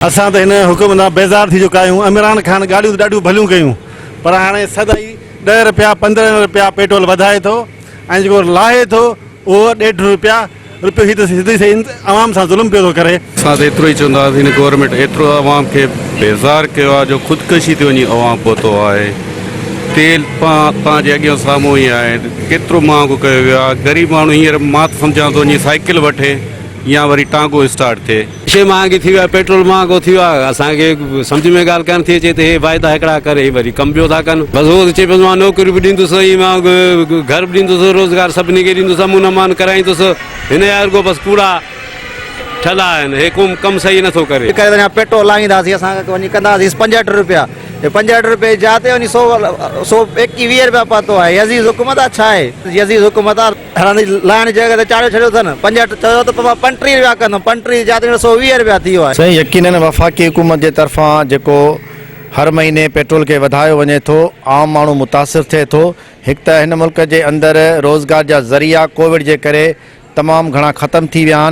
असां त हिन हुकुम सां बेज़ार थी चुका आहियूं। इमरान ख़ान ॻाल्हियूं त ॾाढियूं भलियूं कयूं, पर हाणे सदाई 10 रुपया 15 रुपया पेट्रोल वधाए थो ऐं जेको लाहे थो उहो 1.5 रुपयो ही त सिधी सही आवाम सां ज़ुल्म पियो थो करे। असां त एतिरो ई चवंदासीं हिन गवर्नमेंट एतिरो आवाम खे बेज़ार कयो आहे जो ख़ुदकशी ते वञी आवाम पहुतो आहे। तेल तव्हांजे अॻियां साम्हूं ई आहे, केतिरो महांगो कयो वियो आहे। ग़रीब माण्हू हींअर मां त सम्झां थो वञी साइकिल वठे या वरी टांगो स्टार्ट थिए। शइ महांगी थी वियो आहे, पेट्रोल महांगो थी वियो आहे। असांखे सम्झ में ॻाल्हि कान थी अचे त हे वाइदा हिकिड़ा करे वरी कमु ॿियो था कनि। बसि उहो चए पियो मां नौकरी बि ॾींदुसि, मां घर बि ॾींदुसि, रोज़गार सभिनी खे ॾींदुसि, अमून अमान कराईंदुसि। हिन जा रुॻो बसि कूड़ा ठला आहिनि, हे कमु सही नथो करे। पेट्रोल लाहींदासीं असांखे वञी कंदासीं 65 रुपया, 65 रुपये जाते वञी 121 रुपया पतो आहे। यज़ीद हुकूमत आहे छा आहे? यज़ीद हुकूमत आहे लाहिण जॻह ते चाढ़े छॾियो अथनि। 65 चयो त 35 रुपया कंदुमि, 35 जाते 120 रुपया थी वियो आहे। सही यकीनन वफ़ाक़ी हुकूमत जे तरफ़ां जेको हर महीने पेट्रोल खे वधायो वञे थो, आम माण्हू मुतासिर थिए थो। हिकु त हिन मुल्क जे अंदरि रोज़गार जा ज़रिया कोविड जे करे तमामु घणा ख़तमु थी विया आहिनि।